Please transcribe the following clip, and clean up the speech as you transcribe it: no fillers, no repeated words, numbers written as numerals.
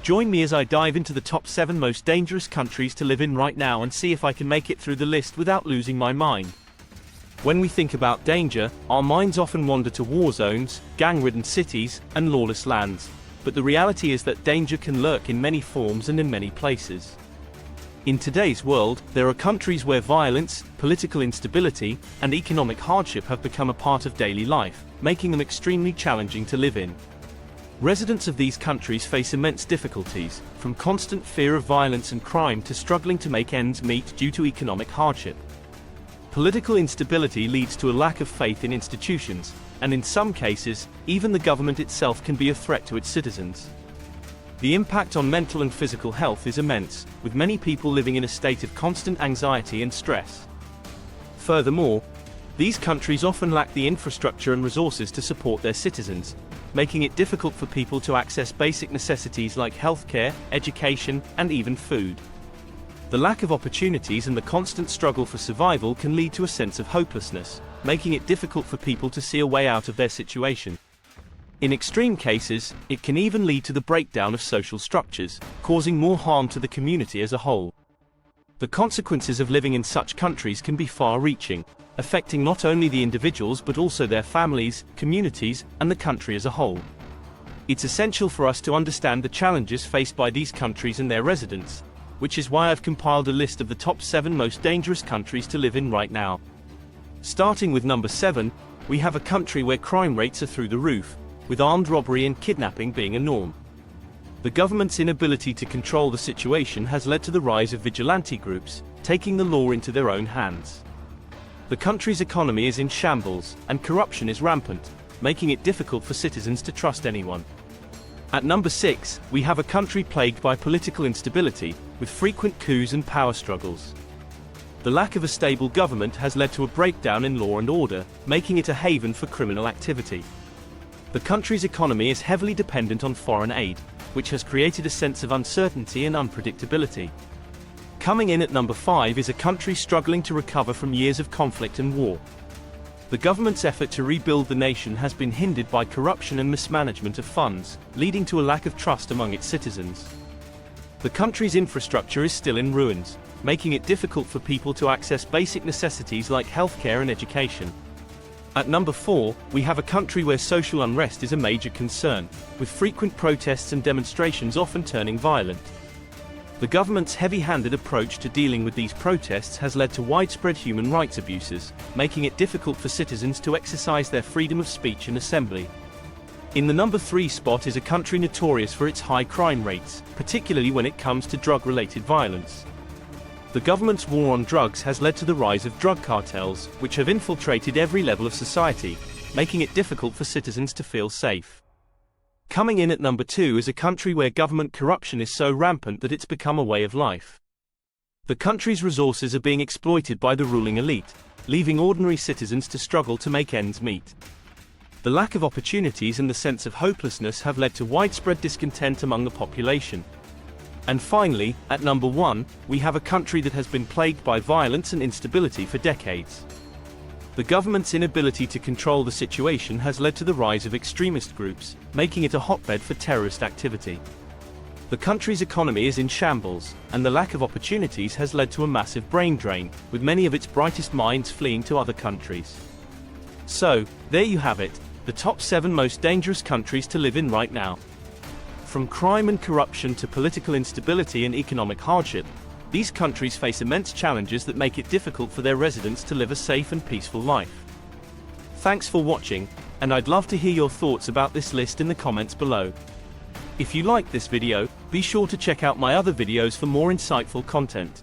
Join me as I dive into the top 7 most dangerous countries to live in right now and see if I can make it through the list without losing my mind. When we think about danger, our minds often wander to war zones, gang-ridden cities, and lawless lands. But the reality is that danger can lurk in many forms and in many places. In today's world, there are countries where violence, political instability, and economic hardship have become a part of daily life, making them extremely challenging to live in. Residents of these countries face immense difficulties, from constant fear of violence and crime to struggling to make ends meet due to economic hardship. Political instability leads to a lack of faith in institutions, and in some cases, even the government itself can be a threat to its citizens. The impact on mental and physical health is immense, with many people living in a state of constant anxiety and stress. Furthermore, these countries often lack the infrastructure and resources to support their citizens, making it difficult for people to access basic necessities like healthcare, education, and even food. The lack of opportunities and the constant struggle for survival can lead to a sense of hopelessness, making it difficult for people to see a way out of their situation. In extreme cases, it can even lead to the breakdown of social structures, causing more harm to the community as a whole. The consequences of living in such countries can be far-reaching, affecting not only the individuals but also their families, communities, and the country as a whole. It's essential for us to understand the challenges faced by these countries and their residents, which is why I've compiled a list of the top 7 most dangerous countries to live in right now. Starting with number 7, we have a country where crime rates are through the roof, with armed robbery and kidnapping being a norm. The government's inability to control the situation has led to the rise of vigilante groups, taking the law into their own hands. The country's economy is in shambles, and corruption is rampant, making it difficult for citizens to trust anyone. At number 6, we have a country plagued by political instability, with frequent coups and power struggles. The lack of a stable government has led to a breakdown in law and order, making it a haven for criminal activity. The country's economy is heavily dependent on foreign aid, which has created a sense of uncertainty and unpredictability. Coming in at number 5 is a country struggling to recover from years of conflict and war. The government's effort to rebuild the nation has been hindered by corruption and mismanagement of funds, leading to a lack of trust among its citizens. The country's infrastructure is still in ruins, making it difficult for people to access basic necessities like healthcare and education. At number 4, we have a country where social unrest is a major concern, with frequent protests and demonstrations often turning violent. The government's heavy-handed approach to dealing with these protests has led to widespread human rights abuses, making it difficult for citizens to exercise their freedom of speech and assembly. In the number 3 spot is a country notorious for its high crime rates, particularly when it comes to drug-related violence. The government's war on drugs has led to the rise of drug cartels, which have infiltrated every level of society, making it difficult for citizens to feel safe. Coming in at number 2 is a country where government corruption is so rampant that it's become a way of life. The country's resources are being exploited by the ruling elite, leaving ordinary citizens to struggle to make ends meet. The lack of opportunities and the sense of hopelessness have led to widespread discontent among the population. And finally, at number 1, we have a country that has been plagued by violence and instability for decades. The government's inability to control the situation has led to the rise of extremist groups, making it a hotbed for terrorist activity. The country's economy is in shambles, and the lack of opportunities has led to a massive brain drain, with many of its brightest minds fleeing to other countries. So, there you have it, the top 7 most dangerous countries to live in right now. From crime and corruption to political instability and economic hardship, these countries face immense challenges that make it difficult for their residents to live a safe and peaceful life. Thanks for watching, and I'd love to hear your thoughts about this list in the comments below. If you liked this video, be sure to check out my other videos for more insightful content.